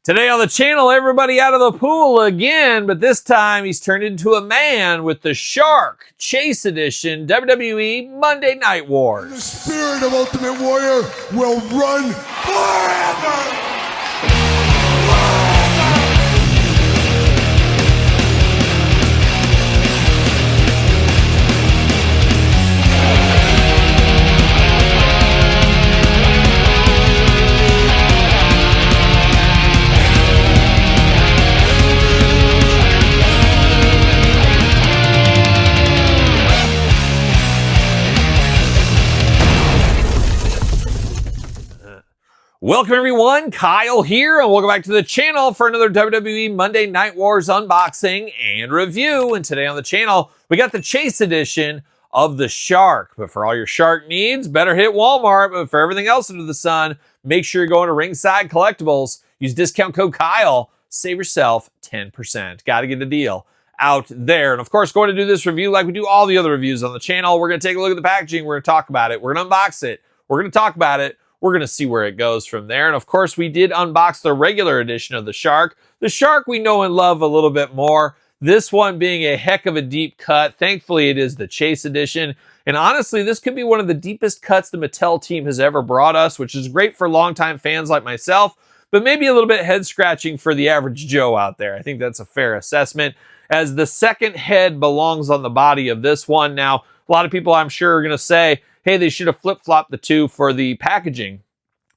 Today on the channel, everybody out of the pool again, but this time he's turned into a man with the Shark Chase Edition WWE Monday Night Wars. The spirit of Ultimate Warrior will run forever! Welcome everyone, Kyle here, and welcome back to the channel for another WWE Monday Night Wars unboxing and review. And today on the channel, we got the Chase Edition of the Shark. But for all your Shark needs, better hit Walmart. But for everything else under the sun, make sure you're going to Ringside Collectibles. Use discount code Kyle, save yourself 10%. Got to get a deal out there. And of course, going to do this review like we do all the other reviews on the channel. We're going to take a look at the packaging. We're going to talk about it. We're going to unbox it. We're going to talk about it. We're going to see where it goes from there. And of course, we did unbox the regular edition of the Shark. The Shark we know and love a little bit more. This one being a heck of a deep cut. Thankfully, it is the Chase Edition. And honestly, this could be one of the deepest cuts the Mattel team has ever brought us, which is great for longtime fans like myself, but maybe a little bit head-scratching for the average Joe out there. I think that's a fair assessment, as the second head belongs on the body of this one. Now, a lot of people, I'm sure, are going to say, hey, they should have flip-flopped the two for the packaging.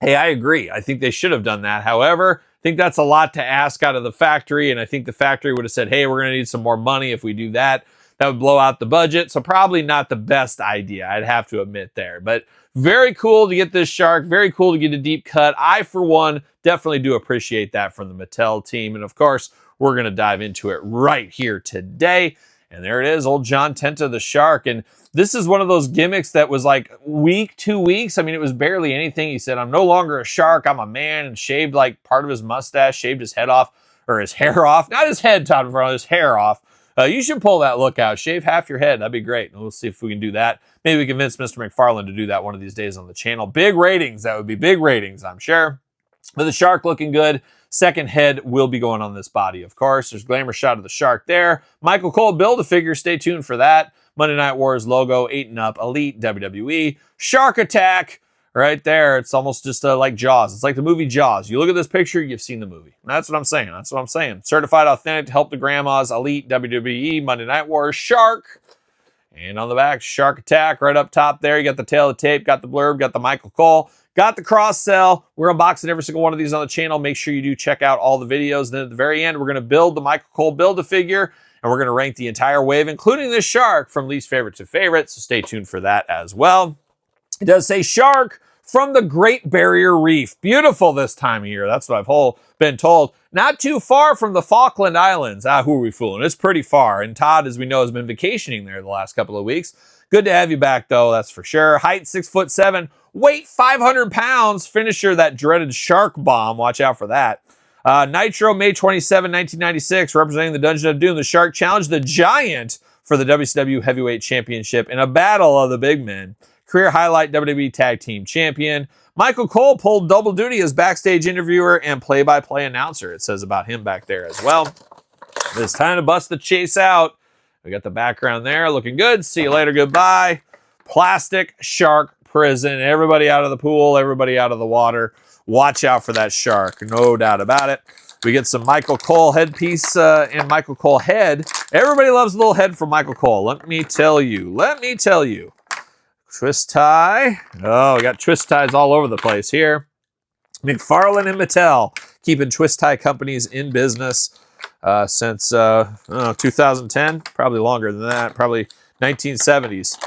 Hey, I agree. I think they should have done that. However, I think that's a lot to ask out of the factory, and I think the factory would have said, hey, we're going to need some more money if we do that. That would blow out the budget, so probably not the best idea, I'd have to admit there. But very cool to get this Shark. Very cool to get a deep cut. I, for one, definitely do appreciate that from the Mattel team. And of course, we're going to dive into it right here today. And there it is, old John Tenta, the Shark. And this is one of those gimmicks that was like week, 2 weeks. I mean, it was barely anything. He said, I'm no longer a shark, I'm a man, and shaved like part of his mustache, shaved his head off, or his hair off. Not his head, Todd, his hair off. You should pull that look out. Shave half your head. That'd be great. And we'll see if we can do that. Maybe we can convince Mr. McFarlane to do that one of these days on the channel. Big ratings. That would be big ratings, I'm sure. But the Shark looking good. Second head will be going on this body, of course. There's a glamour shot of the Shark there. Michael Cole Build-A-Figure. Stay tuned for that. Monday Night Wars logo, 8 and up, Elite, WWE. Shark Attack right there. It's almost just like Jaws. It's like the movie Jaws. You look at this picture, you've seen the movie. That's what I'm saying. That's what I'm saying. Certified authentic to help the grandmas. Elite, WWE, Monday Night Wars, Shark. And on the back, Shark Attack right up top there. You got the tail of the tape, got the blurb, got the Michael Cole. Got the cross sell. We're unboxing every single one of these on the channel. Make sure you do check out all the videos. And then at the very end, we're going to build the Michael Cole Build-A-Figure, and we're going to rank the entire wave, including this Shark, from least favorite to favorite. So stay tuned for that as well. It does say Shark from the Great Barrier Reef. Beautiful this time of year. That's what I've been told. Not too far from the Falkland Islands. Who are we fooling? It's pretty far. And Todd, as we know, has been vacationing there the last couple of weeks. Good to have you back, though. That's for sure. Height 6'7". Weight 500 pounds. Finisher, that dreaded Shark Bomb. Watch out for that. Nitro, May 27, 1996, representing the Dungeon of Doom. The Shark challenged the Giant for the WCW Heavyweight Championship in a battle of the big men. Career highlight, WWE Tag Team Champion. Michael Cole pulled double duty as backstage interviewer and play-by-play announcer. It says about him back there as well. It's time to bust the Chase out. We got the background there. Looking good. See you later. Goodbye. Plastic Shark Prison. Everybody out of the pool. Everybody out of the water. Watch out for that shark. No doubt about it. We get some Michael Cole headpiece and Michael Cole head. Everybody loves a little head from Michael Cole. Let me tell you. Let me tell you. Twist tie. Oh, we got twist ties all over the place here. McFarlane and Mattel keeping twist tie companies in business since 2010. Probably longer than that. Probably 1970s.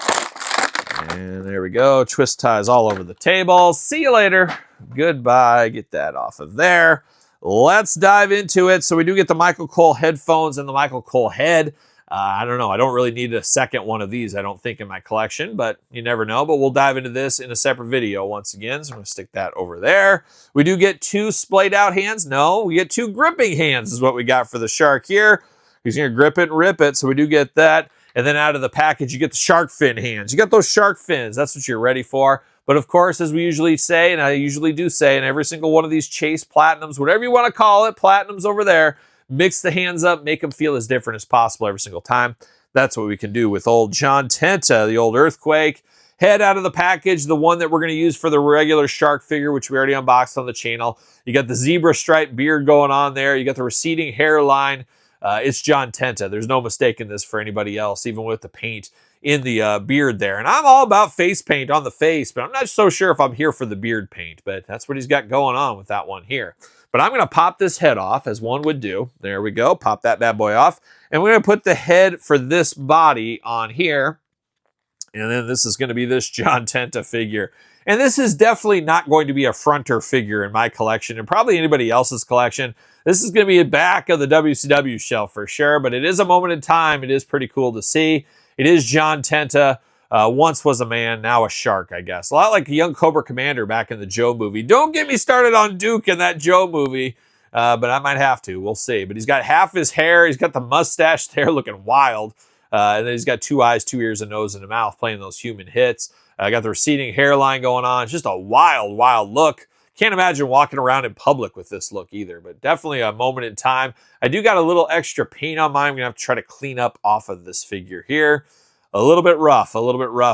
And there we go. Twist ties all over the table. See you later. Goodbye. Get that off of there. Let's dive into it. So we do get the Michael Cole headphones and the Michael Cole head. I don't know. I don't really need a second one of these, I don't think, in my collection, but you never know. But we'll dive into this in a separate video once again. So I'm going to stick that over there. We do get 2 splayed out hands. No, we get 2 gripping hands is what we got for the Shark here. He's going to grip it and rip it. So we do get that. And then out of the package, you get the shark fin hands. You got those shark fins. That's what you're ready for. But of course, as we usually say, and I usually do say in every single one of these Chase Platinums, whatever you want to call it, Platinums over there, mix the hands up, make them feel as different as possible every single time. That's what we can do with old John Tenta, the old Earthquake. Head out of the package, the one that we're going to use for the regular shark figure, which we already unboxed on the channel. You got the zebra stripe beard going on there. You got the receding hairline. It's John Tenta. There's no mistaking this for anybody else, even with the paint in the beard there. And I'm all about face paint on the face, but I'm not so sure if I'm here for the beard paint, but that's what he's got going on with that one here. But I'm going to pop this head off, as one would do. There we go. Pop that bad boy off. And we're going to put the head for this body on here. And then this is going to be this John Tenta figure. And this is definitely not going to be a fronter figure in my collection and probably anybody else's collection. This is going to be a back of the WCW shelf for sure, but it is a moment in time. It is pretty cool to see. It is John Tenta. Once was a man, now a shark, I guess. A lot like a young Cobra Commander back in the Joe movie. Don't get me started on Duke in that Joe movie, but I might have to. We'll see. But he's got half his hair. He's got the mustache there looking wild. And then he's got 2 eyes, 2 ears, a nose, and a mouth playing those human hits. Got the receding hairline going on. It's just a wild, wild look. Can't imagine walking around in public with this look either, but definitely a moment in time. I do got a little extra paint on mine. I'm going to have to try to clean up off of this figure here. A little bit rough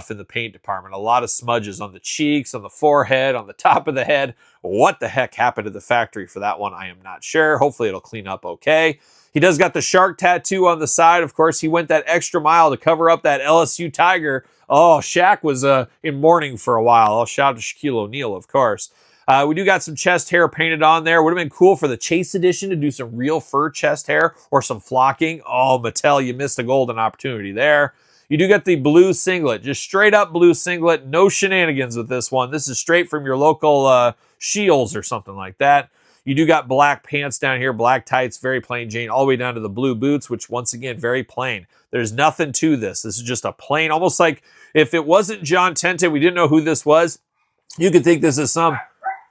in the paint department. A lot of smudges on the cheeks, on the forehead, on the top of the head. What the heck happened to the factory for that one? I am not sure. Hopefully it'll clean up okay. He does got the shark tattoo on the side. Of course, he went that extra mile to cover up that LSU Tiger. Oh, Shaq was in mourning for a while. I'll shout out to Shaquille O'Neal, of course. We do got some chest hair painted on there. Would have been cool for the Chase edition to do some real fur chest hair or some flocking. Oh, Mattel, you missed a golden opportunity there. You do get the blue singlet, just straight up blue singlet. No shenanigans with this one. This is straight from your local Scheels or something like that. You do got black pants down here, black tights, very plain Jane, all the way down to the blue boots, which once again, very plain. There's nothing to this. This is just a plain, almost like if it wasn't John Tenta, we didn't know who this was. You could think this is some,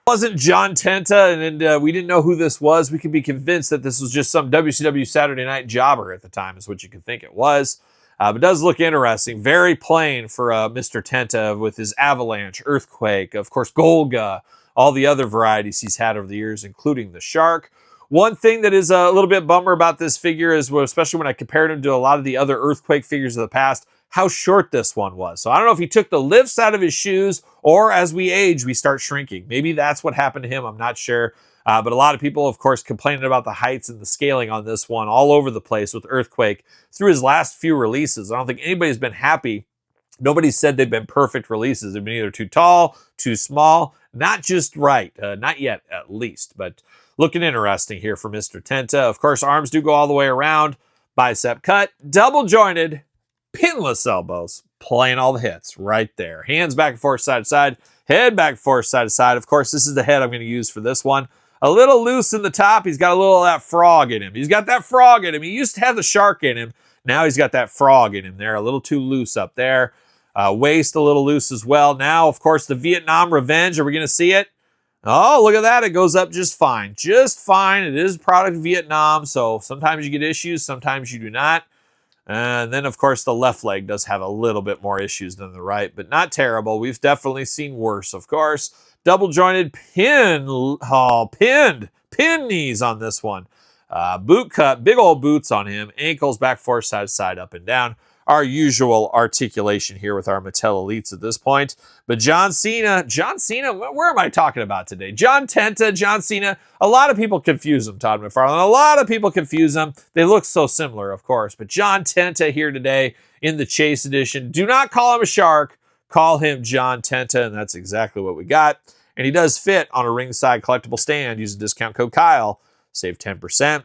wasn't John Tenta, and we didn't know who this was. We could be convinced that this was just some WCW Saturday Night jobber at the time is what you could think it was. But it does look interesting. Very plain for Mr. Tenta with his Avalanche, Earthquake, of course, Golga, all the other varieties he's had over the years, including the Shark. One thing that is a little bit bummer about this figure is, especially when I compared him to a lot of the other Earthquake figures of the past, how short this one was. So I don't know if he took the lifts out of his shoes or as we age, we start shrinking. Maybe that's what happened to him. I'm not sure. But a lot of people, of course, complaining about the heights and the scaling on this one all over the place with Earthquake through his last few releases. I don't think anybody's been happy. Nobody said they've been perfect releases. They've been either too tall, too small, not just right. Not yet, at least. But looking interesting here for Mr. Tenta. Of course, arms do go all the way around. Bicep cut, double jointed, pinless elbows, playing all the hits right there. Hands back and forth, side to side. Head back and forth, side to side. Of course, this is the head I'm going to use for this one. A little loose in the top. He's got a little of that frog in him. He's got that frog in him. He used to have the shark in him. Now he's got that frog in him there. A little too loose up there. Waist a little loose as well. Now, of course, the Vietnam Revenge. Are we going to see it? Oh, look at that. It goes up just fine. Just fine. It is a product of Vietnam, so sometimes you get issues, sometimes you do not. And then, of course, the left leg does have a little bit more issues than the right, but not terrible. We've definitely seen worse, of course. Double jointed pin knees on this one. Boot cut, big old boots on him. Ankles back, forth, side to side, up and down. Our usual articulation here with our Mattel Elites at this point. But John Cena, where am I talking about today? John Tenta, John Cena. A lot of people confuse them, Todd McFarlane. A lot of people confuse them. They look so similar, of course. But John Tenta here today in the Chase edition. Do not call him a shark. Call him John Tenta, and that's exactly what we got. And he does fit on a ringside collectible stand. Use the discount code Kyle. Save 10%.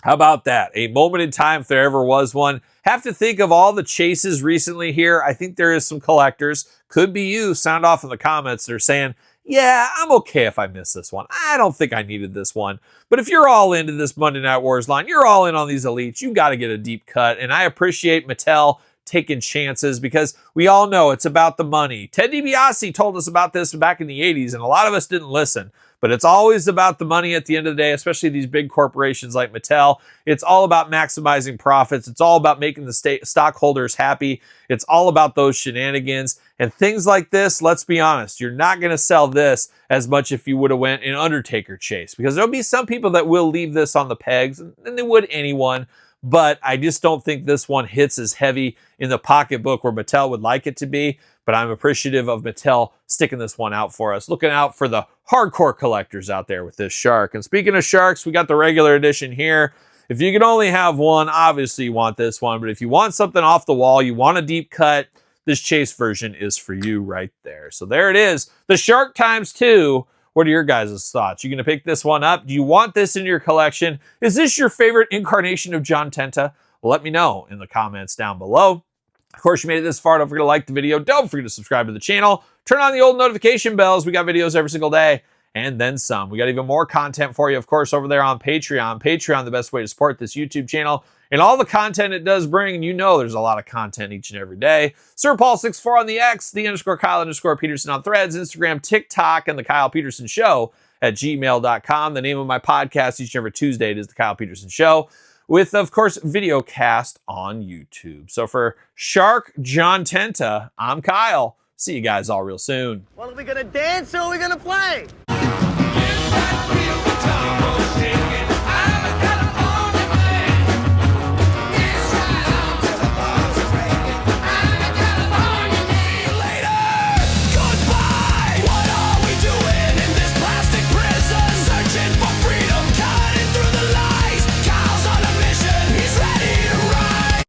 How about that? A moment in time if there ever was one. Have to think of all the chases recently here. I think there is some collectors. Could be you. Sound off in the comments. They're saying, yeah, I'm okay if I miss this one. I don't think I needed this one. But if you're all into this Monday Night Wars line, you're all in on these Elites, you got to get a deep cut. And I appreciate Mattel taking chances because we all know it's about the money. Ted DiBiase told us about this back in the 80s, and a lot of us didn't listen. but it's always about the money at the end of the day, especially these big corporations like Mattel. It's all about maximizing profits. It's all about making the stockholders happy. It's all about those shenanigans. And things like this, let's be honest, you're not going to sell this as much if you would have went an Undertaker chase, because there'll be some people that will leave this on the pegs, and they would anyone. But I just don't think this one hits as heavy in the pocketbook where Mattel would like it to be. But I'm appreciative of Mattel sticking this one out for us, looking out for the hardcore collectors out there with this shark. And speaking of sharks, we got the regular edition here. If you can only have one, obviously you want this one. But if you want something off the wall, you want a deep cut, this chase version is for you right there. So there it is, the Shark ×2. What are your guys' thoughts? You going to pick this one up? Do you want this in your collection? Is this your favorite incarnation of John Tenta? Well, let me know in the comments down below. Of course, you made it this far. Don't forget to like the video. Don't forget to subscribe to the channel. Turn on the old notification bells. We got videos every single day and then some. We got even more content for you, of course, over there on Patreon. Patreon, the best way to support this YouTube channel and all the content it does bring. And you know there's a lot of content each and every day. SirPaul64 on the X, _Kyle_Peterson on Threads, Instagram, TikTok, and TheKylePetersonShow at gmail.com. The name of my podcast each and every Tuesday, it is The Kyle Peterson Show, with, of course, video cast on YouTube. So for Shark John Tenta, I'm Kyle. See you guys all real soon. Well, are we gonna dance or are we gonna play? Get that real guitar.